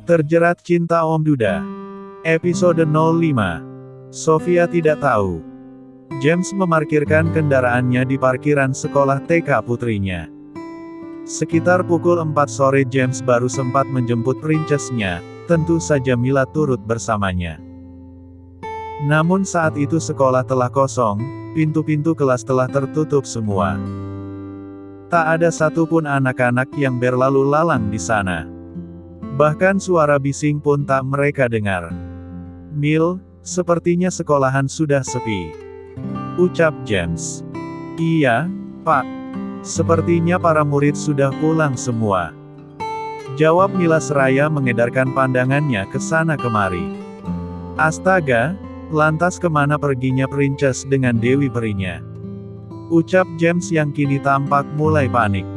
Terjerat Cinta Om Duda. Episode 05. Sofia tidak tahu. James memarkirkan kendaraannya di parkiran sekolah TK putrinya. Sekitar pukul 4 sore James baru sempat menjemput princess-nya, tentu saja Mila turut bersamanya. Namun saat itu sekolah telah kosong, pintu-pintu kelas telah tertutup semua. Tak ada satupun anak-anak yang berlalu lalang di sana. Bahkan suara bising pun tak mereka dengar. "Mil, sepertinya sekolahan sudah sepi," ucap James. "Iya, Pak. Sepertinya para murid sudah pulang semua," jawab Mila seraya mengedarkan pandangannya ke sana kemari. "Astaga, lantas kemana perginya Princess dengan Dewi Perinya?" ucap James yang kini tampak mulai panik.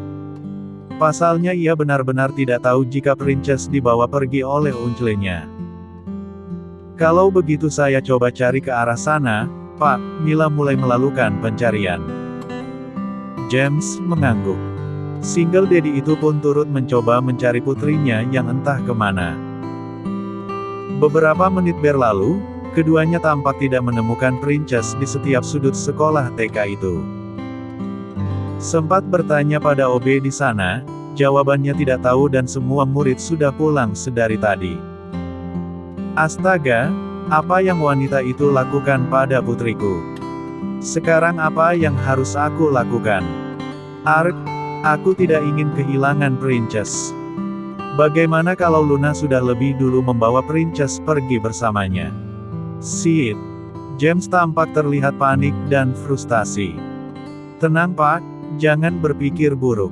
Pasalnya ia benar-benar tidak tahu jika Princess dibawa pergi oleh unclenya. "Kalau begitu saya coba cari ke arah sana, Pak." Mila mulai melakukan pencarian. James mengangguk. Single daddy itu pun turut mencoba mencari putrinya yang entah kemana. Beberapa menit berlalu, keduanya tampak tidak menemukan Princess di setiap sudut sekolah TK itu. Sempat bertanya pada OB di sana, jawabannya tidak tahu dan semua murid sudah pulang sedari tadi. Astaga, apa yang wanita itu lakukan pada putriku? Sekarang apa yang harus aku lakukan? Aku tidak ingin kehilangan Princess. Bagaimana kalau Luna sudah lebih dulu membawa Princess pergi bersamanya? Shit. James tampak terlihat panik dan frustasi. "Tenang Pak, jangan berpikir buruk.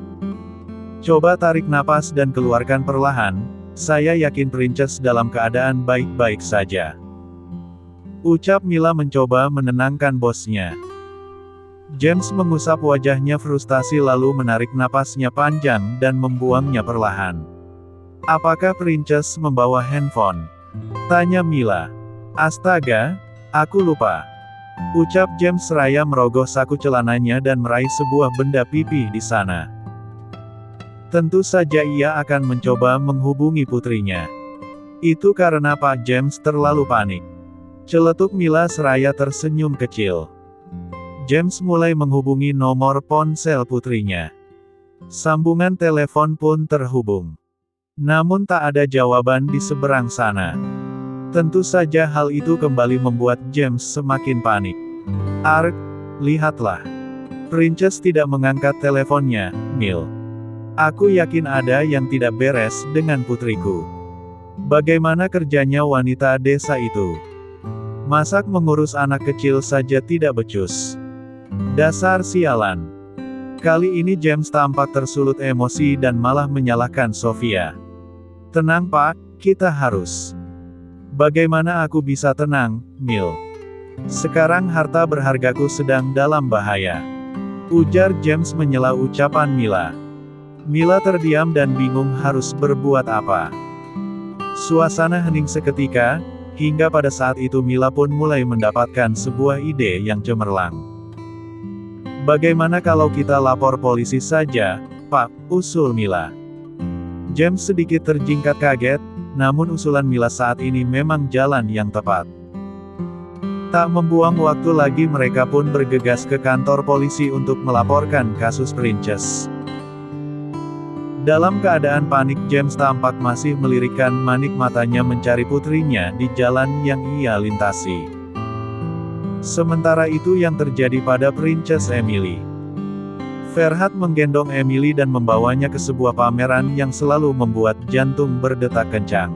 Coba tarik napas dan keluarkan perlahan, saya yakin Princess dalam keadaan baik-baik saja," ucap Mila mencoba menenangkan bosnya. James mengusap wajahnya frustasi lalu menarik napasnya panjang dan membuangnya perlahan. "Apakah Princess membawa handphone?" tanya Mila. "Astaga, aku lupa," ucap James seraya merogoh saku celananya dan meraih sebuah benda pipih di sana. Tentu saja ia akan mencoba menghubungi putrinya. "Itu karena Pak James terlalu panik," celetuk Mila seraya tersenyum kecil. James mulai menghubungi nomor ponsel putrinya. Sambungan telepon pun terhubung. Namun tak ada jawaban di seberang sana. Tentu saja hal itu kembali membuat James semakin panik. Lihatlah. Princess tidak mengangkat teleponnya, Mil. Aku yakin ada yang tidak beres dengan putriku. Bagaimana kerjanya wanita desa itu? Masak mengurus anak kecil saja tidak becus. Dasar sialan. Kali ini James tampak tersulut emosi dan malah menyalahkan Sofia. "Tenang Pak, kita harus. Bagaimana aku bisa tenang, Mil? Sekarang harta berhargaku sedang dalam bahaya," ujar James menyela ucapan Mila. Mila terdiam dan bingung harus berbuat apa. Suasana hening seketika, hingga pada saat itu Mila pun mulai mendapatkan sebuah ide yang cemerlang. "Bagaimana kalau kita lapor polisi saja, Pak?" usul Mila. James sedikit terjingkat kaget, namun usulan Mila saat ini memang jalan yang tepat. Tak membuang waktu lagi mereka pun bergegas ke kantor polisi untuk melaporkan kasus Princess. Dalam keadaan panik James tampak masih melirikkan manik matanya mencari putrinya di jalan yang ia lintasi. Sementara itu yang terjadi pada Princess Emily. Ferhat menggendong Emily dan membawanya ke sebuah pameran yang selalu membuat jantung berdetak kencang.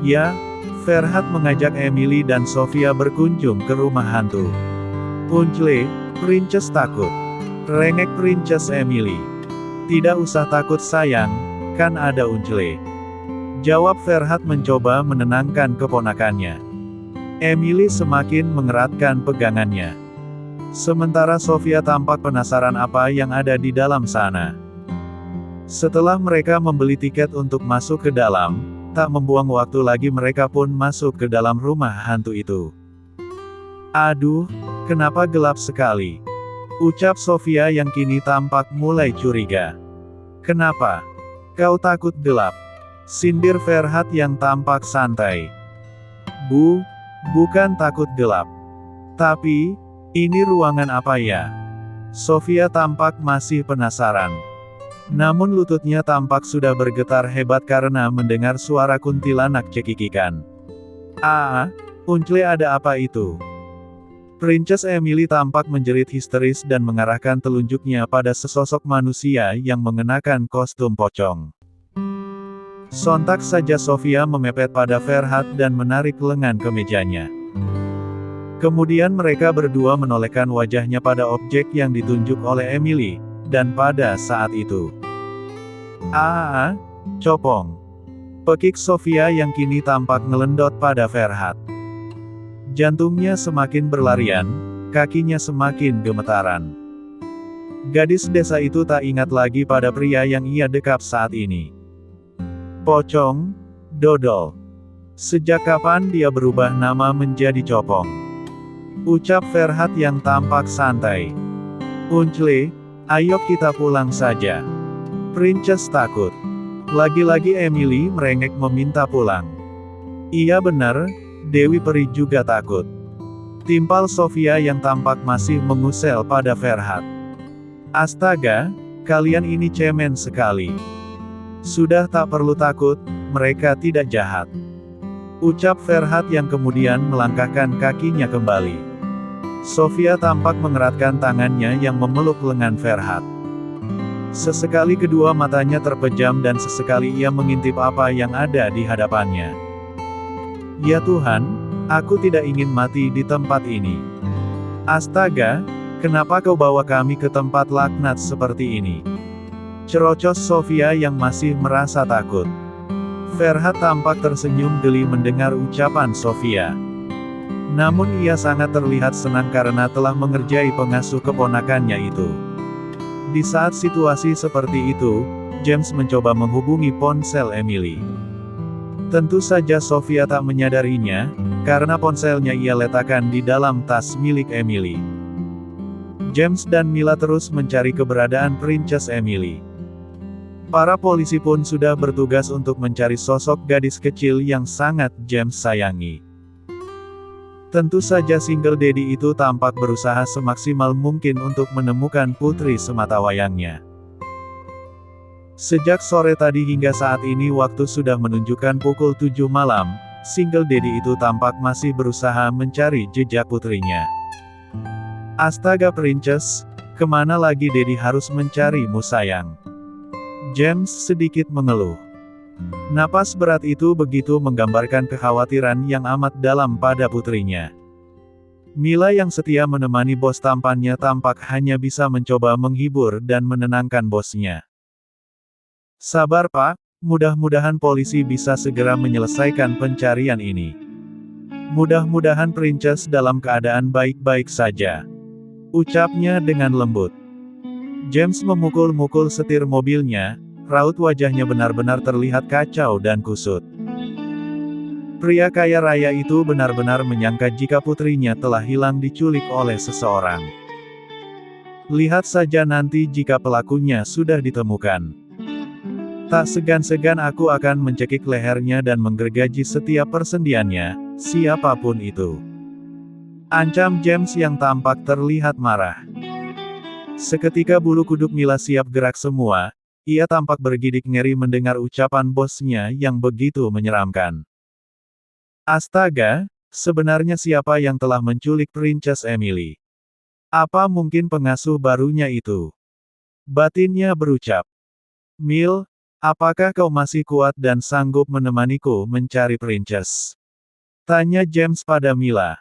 Ya, Ferhat mengajak Emily dan Sofia berkunjung ke rumah hantu. "Uncle, Princess takut," rengek Princess Emily. "Tidak usah takut sayang, kan ada Uncle," jawab Ferhat mencoba menenangkan keponakannya. Emily semakin mengeratkan pegangannya. Sementara Sofia tampak penasaran apa yang ada di dalam sana. Setelah mereka membeli tiket untuk masuk ke dalam, tak membuang waktu lagi mereka pun masuk ke dalam rumah hantu itu. "Aduh, kenapa gelap sekali?" ucap Sofia yang kini tampak mulai curiga. "Kenapa? Kau takut gelap?" Sindir Ferhat yang tampak santai. Bukan takut gelap. Tapi, ini ruangan apa ya? Sofia tampak masih penasaran. Namun lututnya tampak sudah bergetar hebat karena mendengar suara kuntilanak cekikikan. Uncle, ada apa itu? Princess Emily tampak menjerit histeris dan mengarahkan telunjuknya pada sesosok manusia yang mengenakan kostum pocong. Sontak saja Sofia memepet pada Ferhat dan menarik lengan kemejanya. Kemudian mereka berdua menolehkan wajahnya pada objek yang ditunjuk oleh Emily, dan pada saat itu, copong. Pekik Sofia yang kini tampak ngelendot pada Ferhat. Jantungnya semakin berlarian, kakinya semakin gemetaran. Gadis desa itu tak ingat lagi pada pria yang ia dekap saat ini. Pocong, dodol. Sejak kapan dia berubah nama menjadi copong? Ucap Ferhat yang tampak santai. Uncle, ayo kita pulang saja. Princess takut. Lagi-lagi Emily merengek meminta pulang. Iya benar, Dewi Peri juga takut. Timpal Sofia yang tampak masih mengusel pada Ferhat. Astaga, kalian ini cemen sekali. Sudah tak perlu takut, mereka tidak jahat. Ucap Ferhat yang kemudian melangkahkan kakinya kembali. Sofia tampak mengeratkan tangannya yang memeluk lengan Ferhat. Sesekali kedua matanya terpejam dan sesekali ia mengintip apa yang ada di hadapannya. Ya Tuhan, aku tidak ingin mati di tempat ini. Astaga, kenapa kau bawa kami ke tempat laknat seperti ini? Cerocos Sofia yang masih merasa takut. Ferhat tampak tersenyum geli mendengar ucapan Sofia. Namun ia sangat terlihat senang karena telah mengerjai pengasuh keponakannya itu. Di saat situasi seperti itu, James mencoba menghubungi ponsel Emily. Tentu saja Sofia tak menyadarinya, karena ponselnya ia letakkan di dalam tas milik Emily. James dan Mila terus mencari keberadaan Princess Emily. Para polisi pun sudah bertugas untuk mencari sosok gadis kecil yang sangat James sayangi. Tentu saja single daddy itu tampak berusaha semaksimal mungkin untuk menemukan putri sematawayangnya. Sejak sore tadi hingga saat ini waktu sudah menunjukkan pukul 7 malam, single daddy itu tampak masih berusaha mencari jejak putrinya. Astaga Princess, kemana lagi daddy harus mencarimu sayang? James sedikit mengeluh. Napas berat itu begitu menggambarkan kekhawatiran yang amat dalam pada putrinya. Mila yang setia menemani bos tampannya tampak hanya bisa mencoba menghibur dan menenangkan bosnya. Sabar Pak, mudah-mudahan polisi bisa segera menyelesaikan pencarian ini. Mudah-mudahan Princess dalam keadaan baik-baik saja. Ucapnya dengan lembut. James memukul-mukul setir mobilnya, raut wajahnya benar-benar terlihat kacau dan kusut. Pria kaya raya itu benar-benar menyangka jika putrinya telah hilang diculik oleh seseorang. Lihat saja nanti jika pelakunya sudah ditemukan. Tak segan-segan aku akan mencekik lehernya dan menggergaji setiap persendiannya, siapapun itu. Ancam James yang tampak terlihat marah. Seketika bulu kuduk Mila siap gerak semua, ia tampak bergidik ngeri mendengar ucapan bosnya yang begitu menyeramkan. Astaga, sebenarnya siapa yang telah menculik Princess Emily? Apa mungkin pengasuh barunya itu? Batinnya berucap. Mil, apakah kau masih kuat dan sanggup menemaniku mencari Princess? Tanya James pada Mila.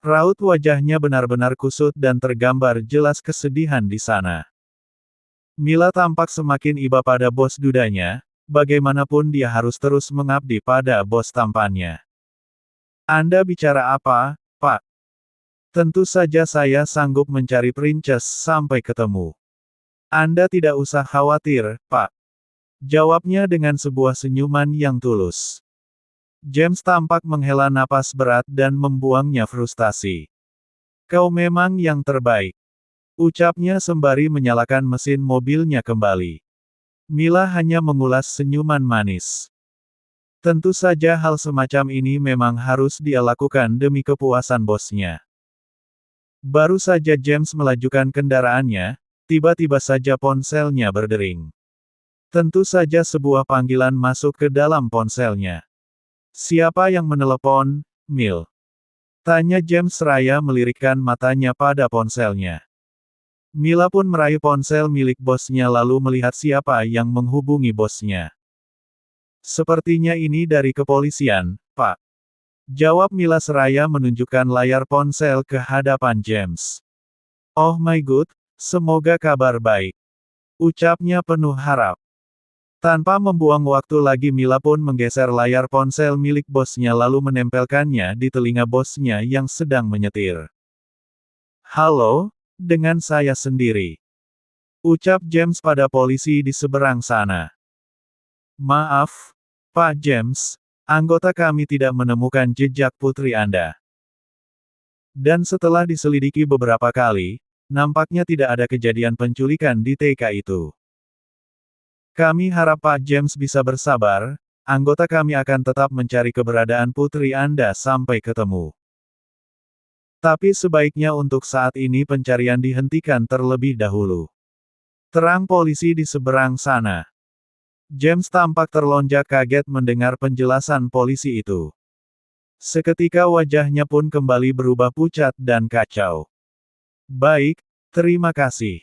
Raut wajahnya benar-benar kusut dan tergambar jelas kesedihan di sana. Mila tampak semakin iba pada bos dudanya, bagaimanapun dia harus terus mengabdi pada bos tampannya. Anda bicara apa, Pak? Tentu saja saya sanggup mencari Princess sampai ketemu. Anda tidak usah khawatir, Pak. Jawabnya dengan sebuah senyuman yang tulus. James tampak menghela napas berat dan membuangnya frustasi. Kau memang yang terbaik. Ucapnya sembari menyalakan mesin mobilnya kembali. Mila hanya mengulas senyuman manis. Tentu saja hal semacam ini memang harus dia lakukan demi kepuasan bosnya. Baru saja James melajukan kendaraannya, tiba-tiba saja ponselnya berdering. Tentu saja sebuah panggilan masuk ke dalam ponselnya. Siapa yang menelepon, Mil? Tanya James seraya melirikkan matanya pada ponselnya. Mila pun meraih ponsel milik bosnya lalu melihat siapa yang menghubungi bosnya. Sepertinya ini dari kepolisian, Pak. Jawab Mila seraya menunjukkan layar ponsel ke hadapan James. Oh my god, semoga kabar baik. Ucapnya penuh harap. Tanpa membuang waktu lagi Mila pun menggeser layar ponsel milik bosnya lalu menempelkannya di telinga bosnya yang sedang menyetir. Halo, dengan saya sendiri. Ucap James pada polisi di seberang sana. Maaf, Pak James, anggota kami tidak menemukan jejak putri Anda. Dan setelah diselidiki beberapa kali, nampaknya tidak ada kejadian penculikan di TK itu. Kami harap Pak James bisa bersabar, anggota kami akan tetap mencari keberadaan putri Anda sampai ketemu. Tapi sebaiknya untuk saat ini pencarian dihentikan terlebih dahulu. Terang polisi di seberang sana. James tampak terlonjak kaget mendengar penjelasan polisi itu. Seketika wajahnya pun kembali berubah pucat dan kacau. Baik, terima kasih.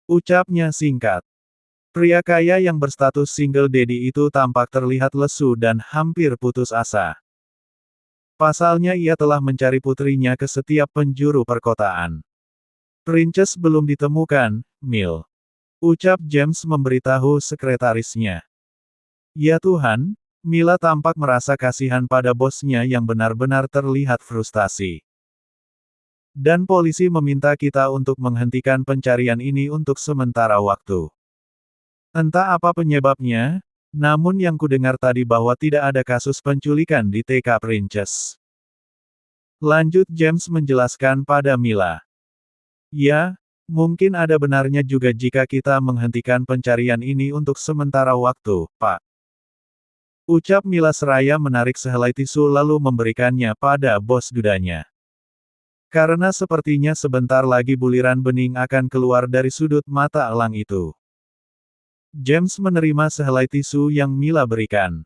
Ucapnya singkat. Pria kaya yang berstatus single daddy itu tampak terlihat lesu dan hampir putus asa. Pasalnya ia telah mencari putrinya ke setiap penjuru perkotaan. Princess belum ditemukan, Mil. Ucap James memberitahu sekretarisnya. Ya Tuhan, Mila tampak merasa kasihan pada bosnya yang benar-benar terlihat frustasi. Dan polisi meminta kita untuk menghentikan pencarian ini untuk sementara waktu. Entah apa penyebabnya, namun yang kudengar tadi bahwa tidak ada kasus penculikan di TK Princess. Lanjut James menjelaskan pada Mila. Ya, mungkin ada benarnya juga jika kita menghentikan pencarian ini untuk sementara waktu, Pak. Ucap Mila seraya menarik sehelai tisu lalu memberikannya pada bos dudanya. Karena sepertinya sebentar lagi buliran bening akan keluar dari sudut mata elang itu. James menerima sehelai tisu yang Mila berikan.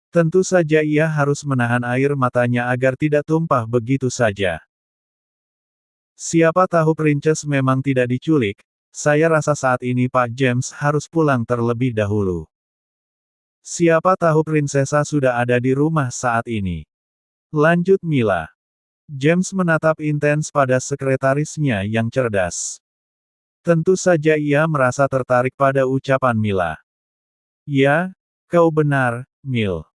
Tentu saja ia harus menahan air matanya agar tidak tumpah begitu saja. Siapa tahu Princess memang tidak diculik, saya rasa saat ini Pak James harus pulang terlebih dahulu. Siapa tahu Prinsesa sudah ada di rumah saat ini. Lanjut Mila. James menatap intens pada sekretarisnya yang cerdas. Tentu saja ia merasa tertarik pada ucapan Mila. Ya, kau benar, Mil.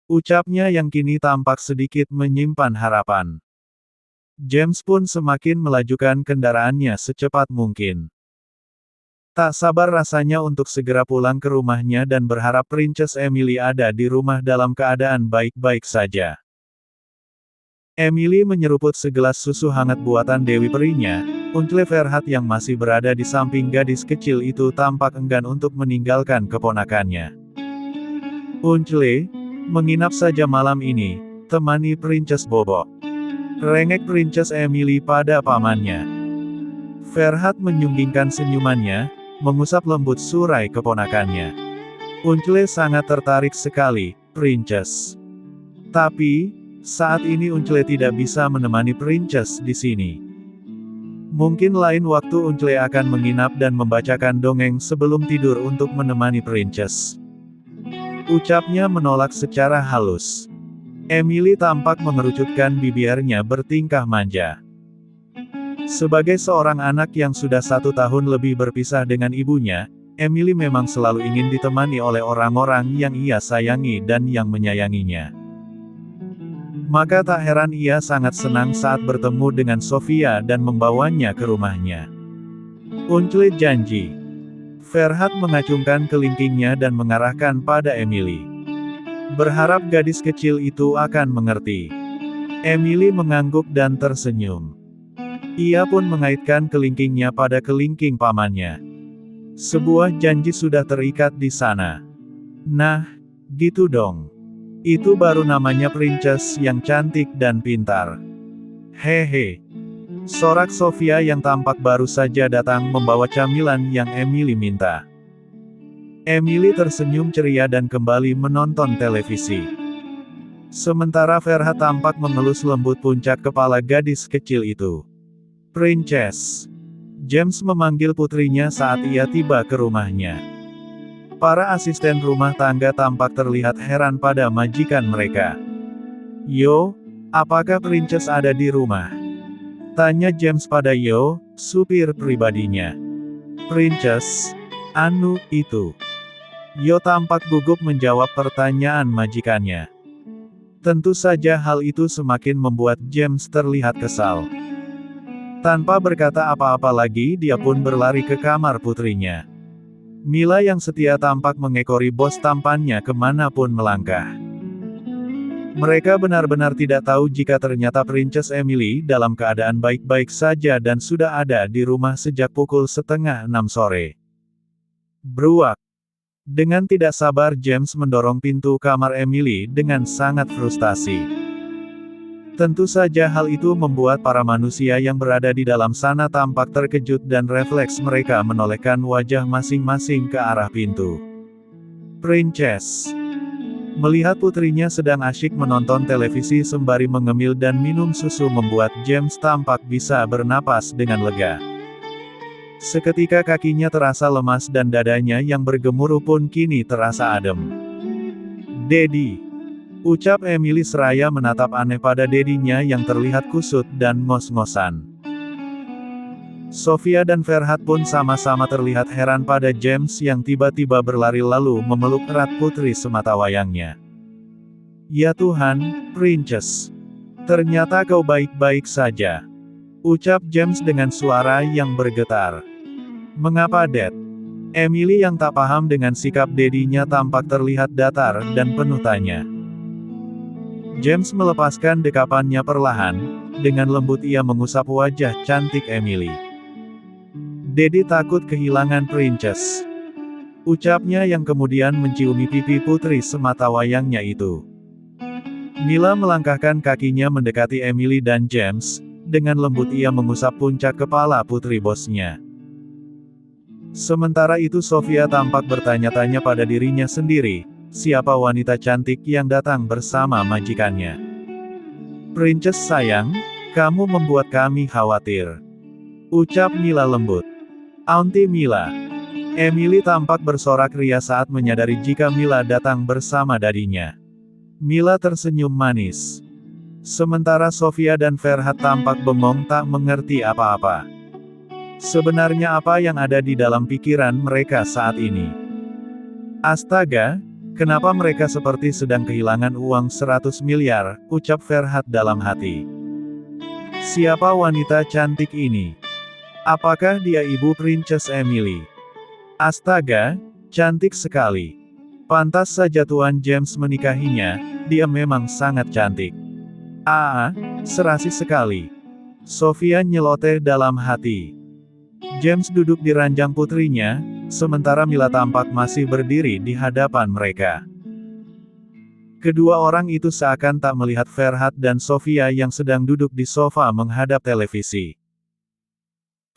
Ucapnya yang kini tampak sedikit menyimpan harapan. James pun semakin melajukan kendaraannya secepat mungkin. Tak sabar rasanya untuk segera pulang ke rumahnya dan berharap Princess Emily ada di rumah dalam keadaan baik-baik saja. Emily menyeruput segelas susu hangat buatan Dewi Perinya. Uncle Verhat yang masih berada di samping gadis kecil itu tampak enggan untuk meninggalkan keponakannya. Uncle, menginap saja malam ini, temani Princess Bobo. Rengek Princess Emily pada pamannya. Verhat menyunggingkan senyumannya, mengusap lembut surai keponakannya. Uncle sangat tertarik sekali, Princess. Tapi, saat ini Uncle tidak bisa menemani Princess di sini. Mungkin lain waktu Uncle akan menginap dan membacakan dongeng sebelum tidur untuk menemani Princess. Ucapnya menolak secara halus. Emily tampak mengerucutkan bibirnya bertingkah manja. Sebagai seorang anak yang sudah 1 tahun lebih berpisah dengan ibunya, Emily memang selalu ingin ditemani oleh orang-orang yang ia sayangi dan yang menyayanginya. Maka tak heran ia sangat senang saat bertemu dengan Sofia dan membawanya ke rumahnya. Uncle janji. Verhat mengacungkan kelingkingnya dan mengarahkan pada Emily. Berharap gadis kecil itu akan mengerti. Emily mengangguk dan tersenyum. Ia pun mengaitkan kelingkingnya pada kelingking pamannya. Sebuah janji sudah terikat di sana. Nah, gitu dong. Itu baru namanya princess yang cantik dan pintar. Hehe. Sorak Sofia yang tampak baru saja datang membawa camilan yang Emily minta. Emily tersenyum ceria dan kembali menonton televisi. Sementara Ferhat tampak mengelus lembut puncak kepala gadis kecil itu. Princess. James memanggil putrinya saat ia tiba ke rumahnya. Para asisten rumah tangga tampak terlihat heran pada majikan mereka. Yo, apakah Princess ada di rumah? Tanya James pada Yo, supir pribadinya. Princess? Anu, itu. Yo tampak gugup menjawab pertanyaan majikannya. Tentu saja hal itu semakin membuat James terlihat kesal. Tanpa berkata apa-apa lagi dia pun berlari ke kamar putrinya. Mila yang setia tampak mengekori bos tampannya kemanapun melangkah. Mereka benar-benar tidak tahu jika ternyata Princess Emily dalam keadaan baik-baik saja dan sudah ada di rumah sejak pukul 5:30 sore. Bruak. Dengan tidak sabar James mendorong pintu kamar Emily dengan sangat frustasi. Tentu saja hal itu membuat para manusia yang berada di dalam sana tampak terkejut dan refleks mereka menolehkan wajah masing-masing ke arah pintu. Princess. Melihat putrinya sedang asyik menonton televisi sembari mengemil dan minum susu membuat James tampak bisa bernapas dengan lega. Seketika kakinya terasa lemas dan dadanya yang bergemuruh pun kini terasa adem. Daddy. Ucap Emily seraya menatap aneh pada dedinya yang terlihat kusut dan ngos-ngosan. Sofia dan Ferhat pun sama-sama terlihat heran pada James yang tiba-tiba berlari lalu memeluk erat putri sematawayangnya. Ya Tuhan, Princess. Ternyata kau baik-baik saja. Ucap James dengan suara yang bergetar. Mengapa Dad? Emily yang tak paham dengan sikap dedinya tampak terlihat datar dan penuh tanya. James melepaskan dekapannya perlahan, dengan lembut ia mengusap wajah cantik Emily. Daddy takut kehilangan Princess. Ucapnya yang kemudian menciumi pipi putri sematawayangnya itu. Mila melangkahkan kakinya mendekati Emily dan James, dengan lembut ia mengusap puncak kepala putri bosnya. Sementara itu Sofia tampak bertanya-tanya pada dirinya sendiri, siapa wanita cantik yang datang bersama majikannya. Princess sayang, kamu membuat kami khawatir. Ucap Mila lembut. Auntie Mila. Emily tampak bersorak ria saat menyadari jika Mila datang bersama dadinya. Mila tersenyum manis. Sementara Sofia dan Ferhat tampak bengong tak mengerti apa-apa. Sebenarnya apa yang ada di dalam pikiran mereka saat ini? Astaga, kenapa mereka seperti sedang kehilangan uang 100 miliar, ucap Ferhat dalam hati. Siapa wanita cantik ini? Apakah dia ibu Princess Emily? Astaga, cantik sekali. Pantas saja Tuan James menikahinya, dia memang sangat cantik. Serasi sekali. Sofia nyeloteh dalam hati. James duduk di ranjang putrinya, sementara Mila tampak masih berdiri di hadapan mereka. Kedua orang itu seakan tak melihat Ferhat dan Sofia yang sedang duduk di sofa menghadap televisi.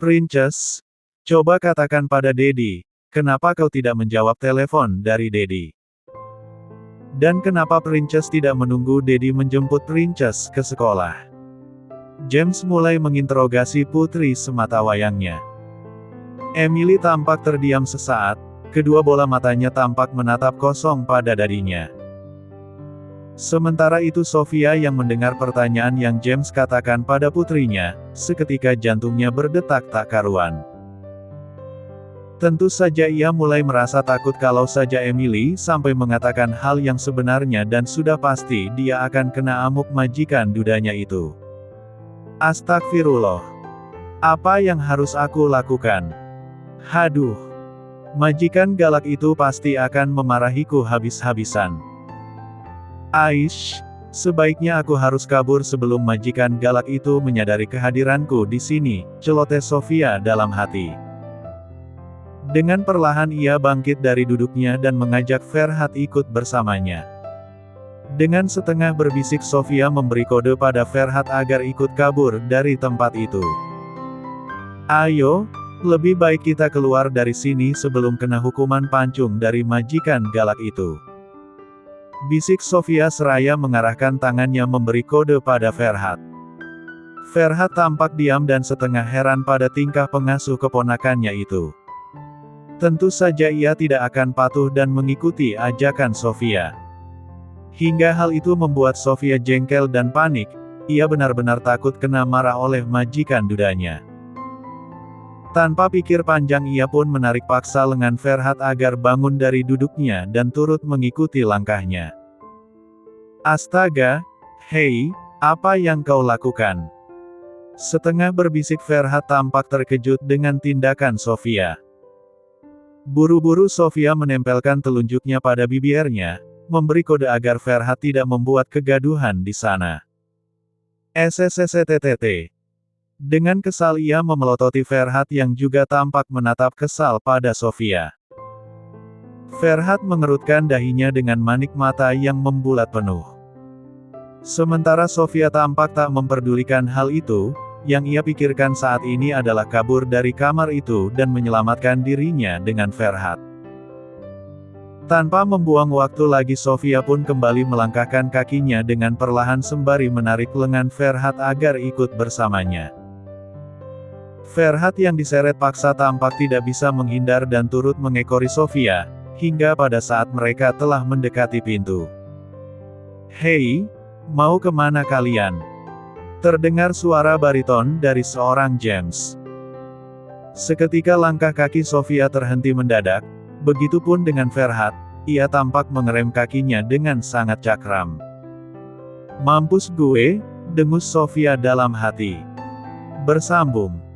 Princess, coba katakan pada Daddy, kenapa kau tidak menjawab telepon dari Daddy? Dan kenapa Princess tidak menunggu Daddy menjemput Princess ke sekolah? James mulai menginterogasi putri sematawayangnya. Emily tampak terdiam sesaat, kedua bola matanya tampak menatap kosong pada dadinya. Sementara itu Sofia yang mendengar pertanyaan yang James katakan pada putrinya, seketika jantungnya berdetak tak karuan. Tentu saja ia mulai merasa takut kalau saja Emily sampai mengatakan hal yang sebenarnya dan sudah pasti dia akan kena amuk majikan dudanya itu. Astagfirullah. Apa yang harus aku lakukan? Haduh. Majikan galak itu pasti akan memarahiku habis-habisan. Aish, sebaiknya aku harus kabur sebelum majikan galak itu menyadari kehadiranku di sini, celoteh Sofia dalam hati. Dengan perlahan ia bangkit dari duduknya dan mengajak Ferhat ikut bersamanya. Dengan setengah berbisik Sofia memberi kode pada Ferhat agar ikut kabur dari tempat itu. Ayo, lebih baik kita keluar dari sini sebelum kena hukuman pancung dari majikan galak itu. Bisik Sofia seraya mengarahkan tangannya memberi kode pada Ferhat. Ferhat tampak diam dan setengah heran pada tingkah pengasuh keponakannya itu. Tentu saja ia tidak akan patuh dan mengikuti ajakan Sofia. Hingga hal itu membuat Sofia jengkel dan panik, ia benar-benar takut kena marah oleh majikan dudanya. Tanpa pikir panjang ia pun menarik paksa lengan Ferhat agar bangun dari duduknya dan turut mengikuti langkahnya. Astaga, hei, apa yang kau lakukan? Setengah berbisik Ferhat tampak terkejut dengan tindakan Sofia. Buru-buru Sofia menempelkan telunjuknya pada bibirnya, memberi kode agar Ferhat tidak membuat kegaduhan di sana. SSSTTT. Dengan kesal ia memelototi Ferhat yang juga tampak menatap kesal pada Sofia. Ferhat mengerutkan dahinya dengan manik mata yang membulat penuh. Sementara Sofia tampak tak memperdulikan hal itu, yang ia pikirkan saat ini adalah kabur dari kamar itu dan menyelamatkan dirinya dengan Ferhat. Tanpa membuang waktu lagi Sofia pun kembali melangkahkan kakinya dengan perlahan sembari menarik lengan Ferhat agar ikut bersamanya. Ferhat yang diseret paksa tampak tidak bisa menghindar dan turut mengekori Sofia, hingga pada saat mereka telah mendekati pintu. Hei, mau kemana kalian? Terdengar suara bariton dari seorang James. Seketika langkah kaki Sofia terhenti mendadak, begitupun dengan Ferhat, ia tampak mengerem kakinya dengan sangat cakram. Mampus gue, dengus Sofia dalam hati. Bersambung.